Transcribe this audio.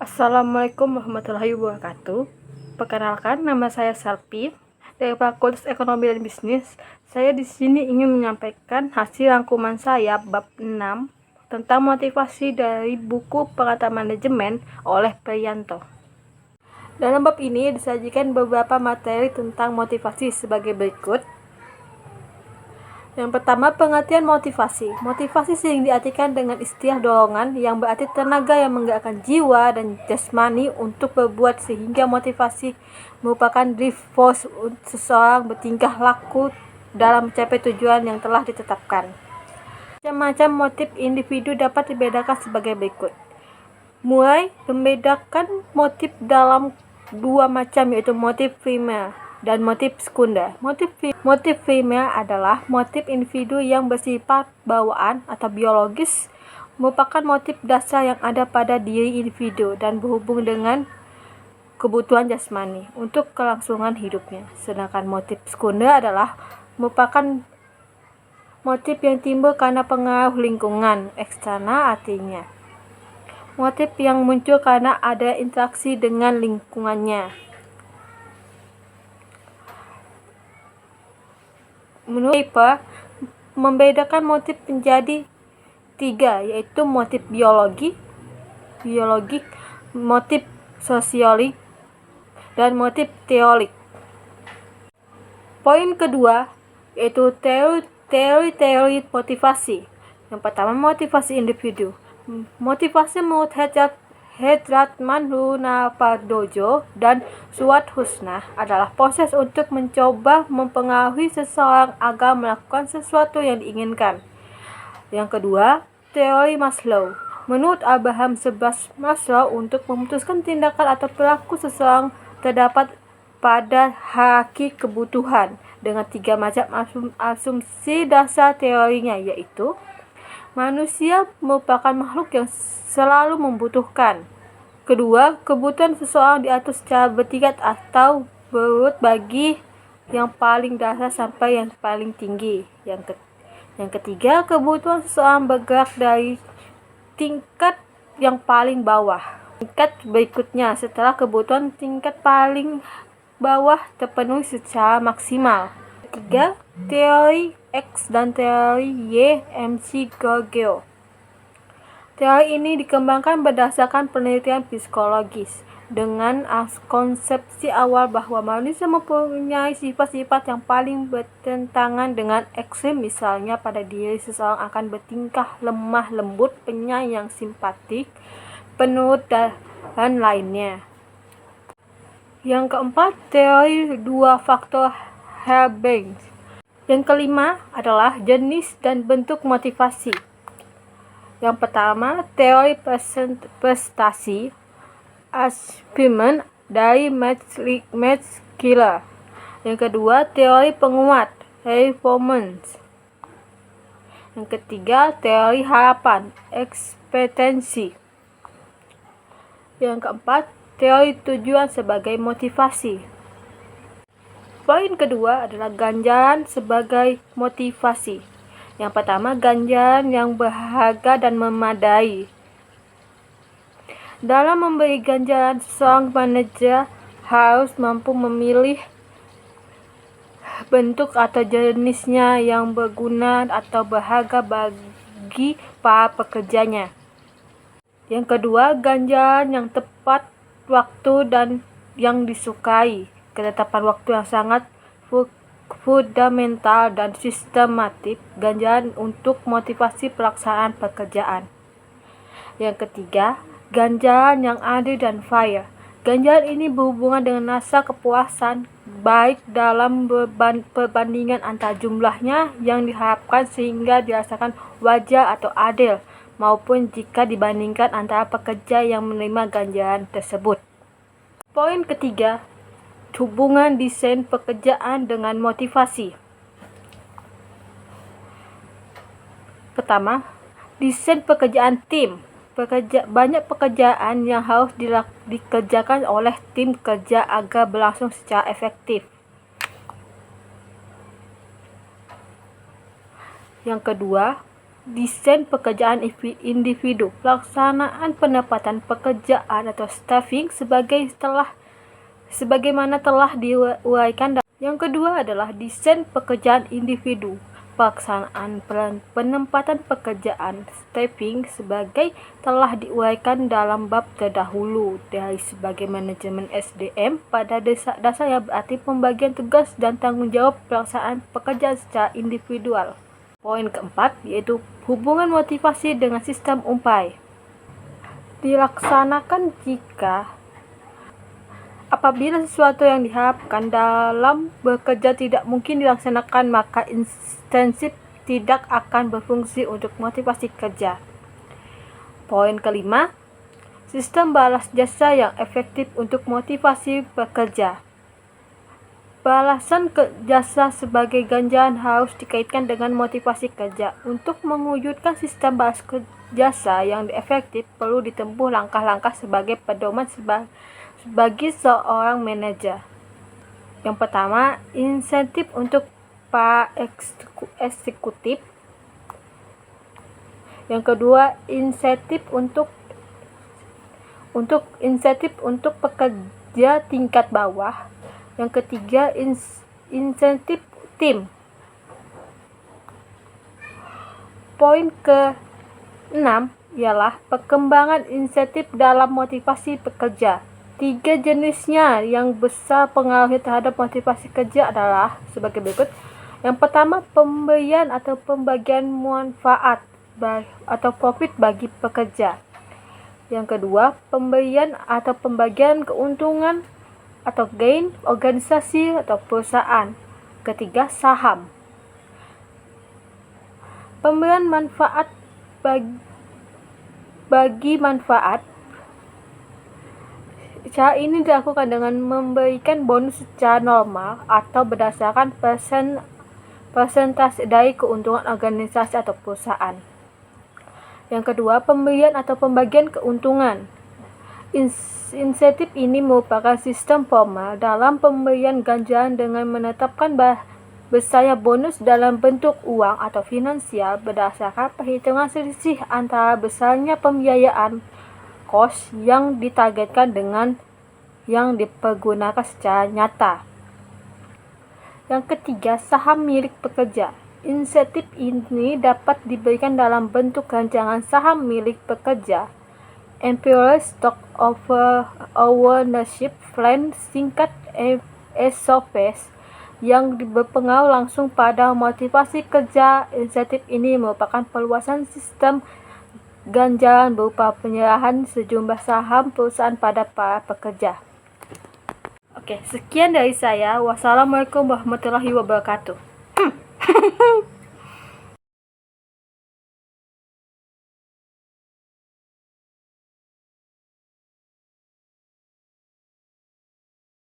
Assalamualaikum warahmatullahi wabarakatuh. Perkenalkan, nama saya Salpi dari Fakultas Ekonomi dan Bisnis. Saya di sini ingin menyampaikan hasil rangkuman saya bab 6 tentang motivasi dari buku Pengantar Manajemen oleh Priyanto. Dalam bab ini disajikan beberapa materi tentang motivasi sebagai berikut. Yang pertama, pengertian motivasi. Motivasi sering diartikan dengan istilah dorongan yang berarti tenaga yang menggerakkan jiwa dan jasmani untuk berbuat, sehingga motivasi merupakan drive force seseorang bertingkah laku dalam mencapai tujuan yang telah ditetapkan. Macam-macam motif individu dapat dibedakan sebagai berikut. Mulai membedakan motif dalam dua macam, yaitu motif primer dan motif sekunder. Motif primer adalah motif individu yang bersifat bawaan atau biologis, merupakan motif dasar yang ada pada diri individu dan berhubung dengan kebutuhan jasmani untuk kelangsungan hidupnya. Sedangkan motif sekunder adalah merupakan motif yang timbul karena pengaruh lingkungan eksternal, artinya motif yang muncul karena ada interaksi dengan lingkungannya. Menurut Piper, membedakan motif menjadi tiga, yaitu motif biologik, motif sosiolik, dan motif teorik. Poin kedua yaitu teori motivasi. Yang pertama, motivasi individu. Motivasi menurut Hedratman Hunafardojo dan Suat Husna adalah proses untuk mencoba mempengaruhi seseorang agar melakukan sesuatu yang diinginkan. Yang kedua, teori Maslow. Menurut Abraham Sebastian Maslow, untuk memutuskan tindakan atau perilaku seseorang terdapat pada hierarki kebutuhan dengan tiga macam asumsi dasar teorinya, yaitu manusia merupakan makhluk yang selalu membutuhkan. Kedua, kebutuhan seseorang diatur secara bertingkat atau berurut bagi yang paling dasar sampai yang paling tinggi. Yang ketiga, kebutuhan seseorang bergerak dari tingkat yang paling bawah. Tingkat berikutnya setelah kebutuhan tingkat paling bawah terpenuhi secara maksimal. Ketiga, teori X dan teori Y McGregor. Teori ini dikembangkan berdasarkan penelitian psikologis dengan konsepsi awal bahwa manusia mempunyai sifat-sifat yang paling bertentangan dengan ekstrim, misalnya pada diri seseorang akan bertingkah lemah lembut, penyayang, simpatik, penurut, dan lainnya. Yang keempat, teori dua faktor Herrmann. Yang kelima adalah jenis dan bentuk motivasi. Yang pertama, teori prestasi achievement dari Max Killer. Yang kedua, teori penguat performance. Yang ketiga, teori harapan ekspektasi. Yang keempat, teori tujuan sebagai motivasi. Poin kedua adalah ganjaran sebagai motivasi. Yang pertama, ganjaran yang berharga dan memadai. Dalam memberi ganjaran, seorang manajer harus mampu memilih bentuk atau jenisnya yang berguna atau berharga bagi para pekerjanya. Yang kedua, ganjaran yang tepat waktu dan yang disukai. Ketetapan waktu yang sangat fundamental dan sistematik, ganjaran untuk motivasi pelaksanaan pekerjaan. Yang ketiga, ganjaran yang adil dan fair. Ganjaran ini berhubungan dengan rasa kepuasan, baik dalam perbandingan antara jumlahnya yang diharapkan sehingga dirasakan wajar atau adil, maupun jika dibandingkan antara pekerja yang menerima ganjaran tersebut. Poin ketiga, hubungan desain pekerjaan dengan motivasi. Pertama, desain pekerjaan tim. Banyak pekerjaan yang harus dikerjakan oleh tim kerja agar berlangsung secara efektif. Yang kedua, desain pekerjaan individu, pelaksanaan penempatan pekerjaan atau staffing sebagaimana telah diuraikan. Yang kedua adalah desain pekerjaan individu, pelaksanaan penempatan pekerjaan staffing sebagai telah diuraikan dalam bab terdahulu dari sebagai manajemen SDM pada dasarnya berarti pembagian tugas dan tanggung jawab pelaksanaan pekerjaan secara individual. Poin keempat yaitu hubungan motivasi dengan sistem umpai. Dilaksanakan jika apabila sesuatu yang diharapkan dalam bekerja tidak mungkin dilaksanakan, maka insentif tidak akan berfungsi untuk motivasi kerja. Poin kelima, sistem balas jasa yang efektif untuk motivasi pekerja. Balasan jasa sebagai ganjaran harus dikaitkan dengan motivasi kerja. Untuk mewujudkan sistem balas jasa yang efektif, perlu ditempuh langkah-langkah sebagai pedoman bagi seorang manajer. Yang pertama, insentif untuk para eksekutif. Yang kedua, insentif untuk pekerja tingkat bawah. Yang ketiga, insentif tim. Poin ke-6 ialah perkembangan insentif dalam motivasi pekerja. 3 jenisnya yang besar pengaruh terhadap motivasi kerja adalah sebagai berikut. Yang pertama, pemberian atau pembagian manfaat atau profit bagi pekerja. Yang kedua, pemberian atau pembagian keuntungan atau gain organisasi atau perusahaan. Ketiga, saham. Pemberian manfaat bagi manfaat. Cara ini dilakukan dengan memberikan bonus secara normal atau berdasarkan persentase dari keuntungan organisasi atau perusahaan. Yang kedua, pemberian atau pembagian keuntungan. Insentif ini merupakan sistem formal dalam pemberian ganjaran dengan menetapkan besarnya bonus dalam bentuk uang atau finansial berdasarkan perhitungan selisih antara besarnya pembiayaan kos yang ditargetkan dengan yang dipergunakan secara nyata. Yang ketiga, saham milik pekerja. Insentif ini dapat diberikan dalam bentuk rancangan saham milik pekerja, Employee Stock Ownership Plan, singkat ESOPs, yang berpengaruh langsung pada motivasi kerja. Insentif ini merupakan perluasan sistem ganjaran berupa penyerahan sejumlah saham perusahaan pada para pekerja. Oke, sekian dari saya. Wassalamualaikum warahmatullahi wabarakatuh.